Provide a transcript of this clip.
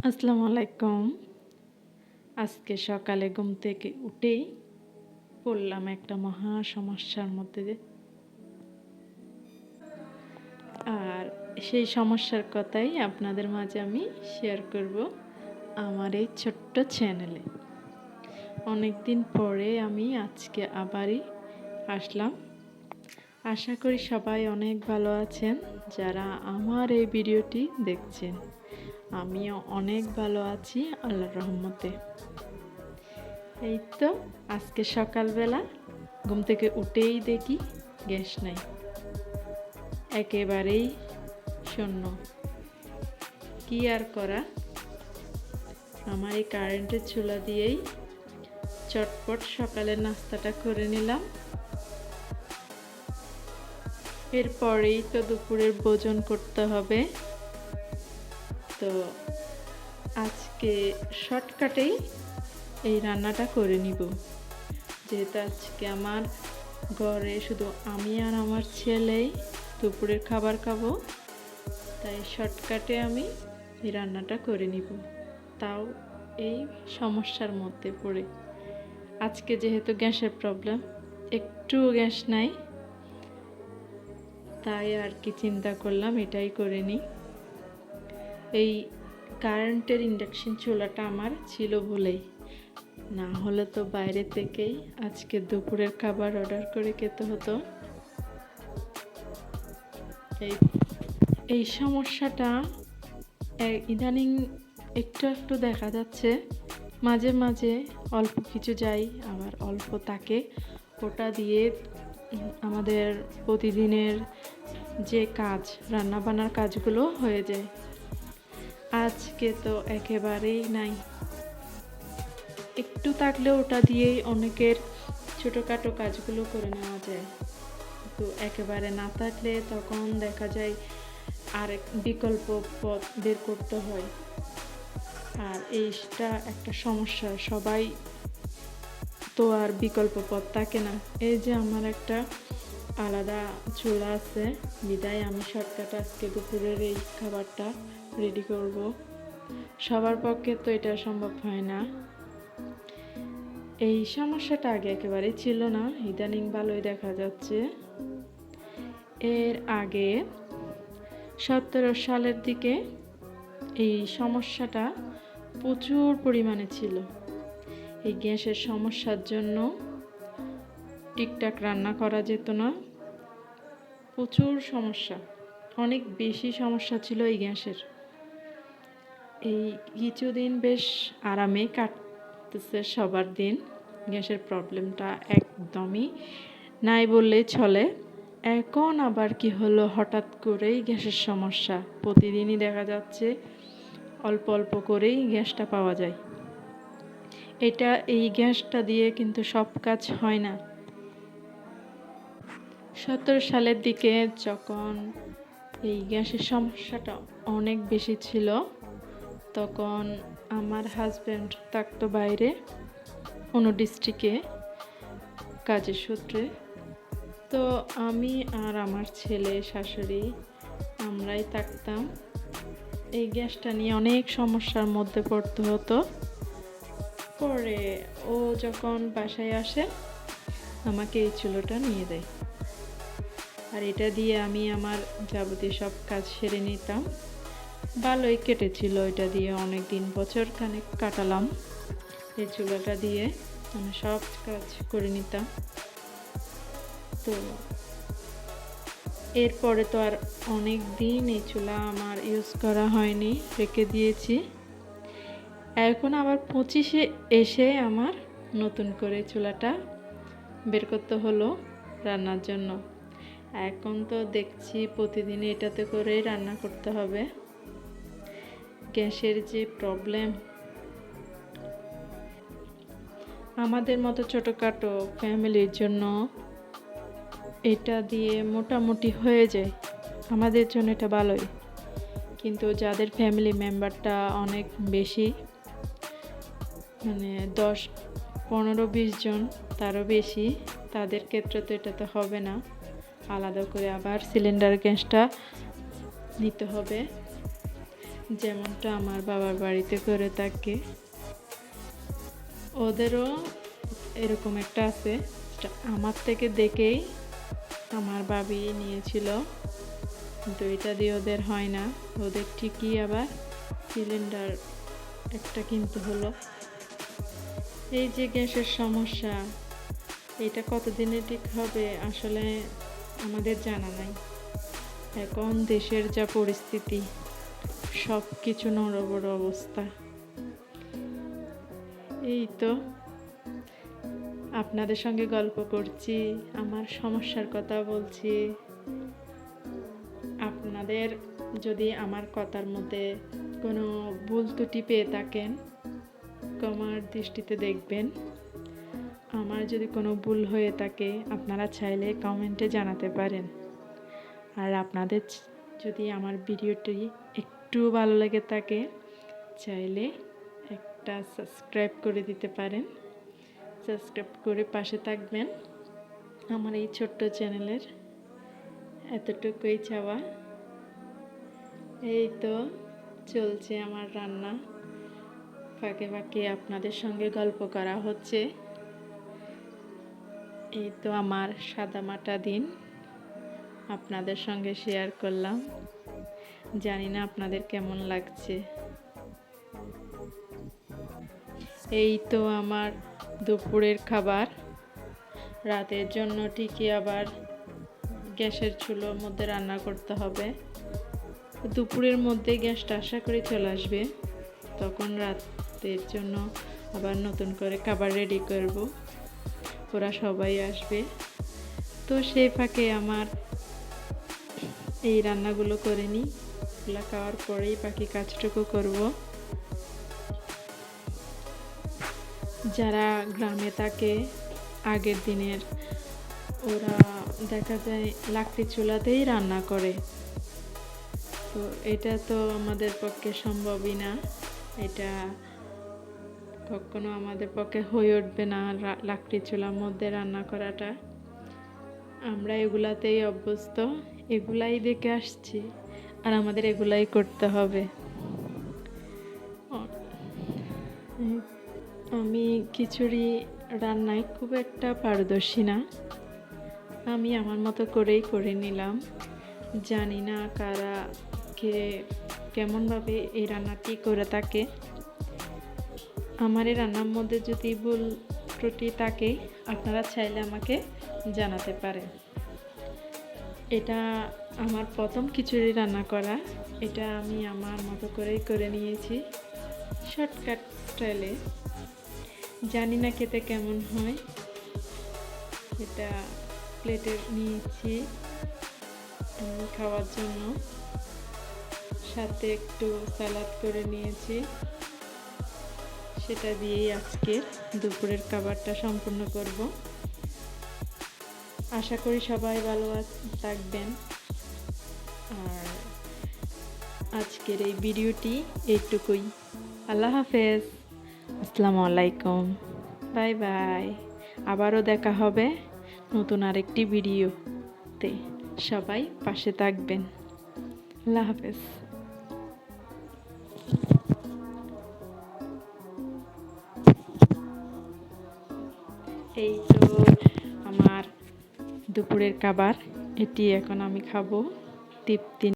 আসসালামু আলাইকুম। আজকে সকালে ঘুম থেকে উঠেই পড়লাম একটা মহা সমস্যার মধ্যে দিয়ে। আর সেই সমস্যার কথাই আপনাদের মাঝে আমি শেয়ার করব আমার এই ছোট্ট চ্যানেলে। অনেকদিন পরে আমি আজকে আবারই আসলাম। আশা করি সবাই অনেক ভালো আছেন যারা আমার এই ভিডিওটি দেখছেন। আমিও অনেক ভালো আছি আল্লাহর রহমতে। এই তো আজকে সকালবেলা ঘুম থেকে উঠেই দেখি গ্যাস নাই, একেবারেই শূন্য। কি আর করা, আমার এই কারেন্টের চুলা দিয়েই চটপট সকালের নাস্তাটা করে নিলাম। এরপরেই তো দুপুরের ভোজন করতে হবে। তো আজকে শর্টকাটেই এই রান্নাটা করে নিব, যেহেতু আজকে আমার ঘরে শুধু আমি আর আমার ছেলেই দুপুরের খাবার খাবো, তাই শর্টকাটে আমি এই রান্নাটা করে নিব, তাও এই সমস্যার মধ্যে পড়ে। আজকে যেহেতু গ্যাসের প্রবলেম, একটু গ্যাস নাই, তাই আর কি চিন্তা করলাম এটাই করে নিই। এই কারেন্টের ইন্ডাকশন চুলাটা আমার ছিল বলেই, না হলে তো বাইরে থেকেই আজকে দুপুরের খাবার অর্ডার করে খেতে হতো। এই সমস্যাটা ইদানিং একটু একটু দেখা যাচ্ছে। মাঝে মাঝে অল্প কিছু যাই, আবার অল্প থাকে, ওটা দিয়ে আমাদের প্রতিদিনের যে কাজ, রান্নাবান্নার কাজগুলো হয়ে যায়। আজকে তো একেবারেই নাই, একটু থাকলে ওটা দিয়েই অনেকের ছোটোখাটো কাজগুলো করে নেওয়া যায়, তো একেবারে না থাকলে তখন দেখা যায় আরেক বিকল্প পথ বের করতে হয়। আর এইটা একটা সমস্যা, সবাই তো আর বিকল্প পথ থাকে না। এই যে আমার একটা আলাদা চুলা আছে বিদায় আমি শর্টকাট আজকে দুপুরের এই খাবারটা রেডি করব। সবার পক্ষে তো এটা সম্ভব হয় না। এই সমস্যাটা আগে একেবারেই ছিল না, ইদানিং ভালোই দেখা যাচ্ছে। এর আগে 17 সালের দিকে এই সমস্যাটা প্রচুর পরিমাণে ছিল। এই গ্যাসের সমস্যার জন্য ঠিকঠাক রান্না করা যেত না, প্রচুর সমস্যা, অনেক বেশি সমস্যা ছিল এই গ্যাসের। এই কিছুদিন বেশ আরামে কাটতেছে সবার দিন, গ্যাসের প্রবলেমটা একদমই নাই বললেই চলে। এখন আবার কি হলো, হঠাৎ করেই গ্যাসের সমস্যা, প্রতিদিনই দেখা যাচ্ছে অল্প অল্প করেই গ্যাসটা পাওয়া যায়। এই গ্যাসটা দিয়ে কিন্তু সব কাজ হয় না। 17 সালের দিকে যখন এই গ্যাসের সমস্যাটা অনেক বেশি ছিল, তখন আমার হাজব্যান্ড থাকতো বাইরে অন্য ডিস্ট্রিক্টে কাজের সূত্রে। তো আমি আর আমার ছেলে, শাশুড়ি, আমরাই থাকতাম। এই গ্যাসটা নিয়ে অনেক সমস্যার মধ্যে পড়তে হতো। পরে ও যখন বাসায় আসে আমাকে এই চুলোটা নিয়ে দেয়, আর এটা দিয়ে আমি আমার যাবতীয় সব কাজ সেরে নিতাম। ভালোই কেটেছিল, এটা দিয়ে অনেক দিন, বছর খানেক কাটালাম এই চুলাটা দিয়ে, আমি সব কাজ করে নিতাম। তো এরপরে তো আর অনেক দিন এই চুলা আমার ইউজ করা হয়নি, রেখে দিয়েছি। এখন আবার 25-এ এসে আমার নতুন করে চুলাটা বের করতে হলো রান্নার জন্য। এখন তো দেখছি প্রতিদিন এটাতে করেই রান্না করতে হবে। গ্যাসের যে প্রবলেম, আমাদের মতো ছোটোখাটো ফ্যামিলির জন্য এটা দিয়ে মোটামুটি হয়ে যায়, আমাদের জন্য এটা ভালোই। কিন্তু যাদের ফ্যামিলি মেম্বারটা অনেক বেশি, মানে 10-15-20 জন তারও বেশি, তাদের ক্ষেত্রে তো এটা তো হবে না, আলাদা করে আবার সিলিন্ডার গ্যাসটা নিতে হবে। যেমনটা আমার বাবার বাড়িতে করে থাকে, ওদেরও এরকম একটা আছে। আমার থেকে দেখেই আমার ভাবি নিয়েছিল, কিন্তু এটা দিয়ে ওদের হয় না। ওদের ঠিকই আবার সিলিন্ডার একটা কিনতে হলো। এই যে গ্যাসের সমস্যা, এটা কতদিনে ঠিক হবে আসলে আমাদের জানা নাই। এখন দেশের যা পরিস্থিতি, সব কিছু নড়বড় অবস্থা। এই তো আপনাদের সঙ্গে গল্প করছি, আমার সমস্যার কথা বলছি। আপনাদের যদি আমার কথার মধ্যে কোনো ভুল ত্রুটি পেয়ে থাকেন, ক্ষমার দৃষ্টিতে দেখবেন। আমার যদি কোনো ভুল হয়ে থাকে, আপনারা চাইলে কমেন্টে জানাতে পারেন। আর আপনাদের যদি আমার ভিডিওটি একটু ভালো লেগে থাকে, চাইলে একটা সাবস্ক্রাইব করে দিতে পারেন। সাবস্ক্রাইব করে পাশে থাকবেন। আমার এই ছোট্ট চ্যানেলের এতটুকুই চাওয়া। এই তো চলছে আমার রান্না, ফাঁকে ফাঁকে আপনাদের সঙ্গে গল্প করা হচ্ছে। এই তো আমার সাদামাটা দিন আপনাদের সঙ্গে শেয়ার করলাম। জানি না আপনাদের কেমন লাগছে। এই তো আমার দুপুরের খাবার। রাতের জন্য ঠিকই আবার গ্যাসের চুলোর মধ্যে রান্না করতে হবে। দুপুরের মধ্যে গ্যাসটা আশা করি চলে আসবে, তখন রাতের জন্য আবার নতুন করে খাবার রেডি করব। ওরা সবাই আসবে, তো সেই ফাঁকে আমার এই রান্নাগুলো করে নিই। এগুলো খাওয়ার পরেই বাকি কাজটুকু করব। যারা গ্রামে থাকে, আগের দিনের, ওরা দেখা যায় লাকড়ি চুলাতেই রান্না করে। তো এটা তো আমাদের পক্ষে সম্ভবই না, এটা কখনো আমাদের পক্ষে হয়ে উঠবে না, লাকড়ি চুলার মধ্যে রান্না করাটা। আমরা এগুলাতেই অভ্যস্ত, এগুলাই দেখে আসছি, আর আমাদের এগুলাই করতে হবে। আমি খিচুড়ি রান্নায় খুব একটা পারদর্শী না, আমি আমার মতো করেই করে নিলাম। জানি না কারা কেমনভাবে এই রান্নাটি করে থাকে। আমার এই রান্নার মধ্যে যদি ভুল ত্রুটি থাকে, আপনারা চাইলে আমাকে জানাতে পারেন। এটা আমার প্রথম খিচুড়ি রান্না করা, এটা আমি আমার মতো করেই করে নিয়েছি, শর্টকাট স্টাইলে। জানি না খেতে কেমন হয়। এটা প্লেটে নিয়েছি খাওয়ার জন্য, সাথে একটু সালাদ করে নিয়েছি। সেটা দিয়েই আজকের দুপুরের খাবারটা সম্পূর্ণ করব। আশা করি সবাই ভালো থাকবেন। আর আজকের এই ভিডিওটি এইটুকুই। আল্লাহ হাফেজ, আসসালামু আলাইকুম, বাই বাই। আবারও দেখা হবে নতুন আরেকটি ভিডিওতে। সবাই পাশে থাকবেন। আল্লাহ হাফেজ। এই তো আমার দুপুরের খাবার, এটি এখন আমি খাবো তৃপ্তি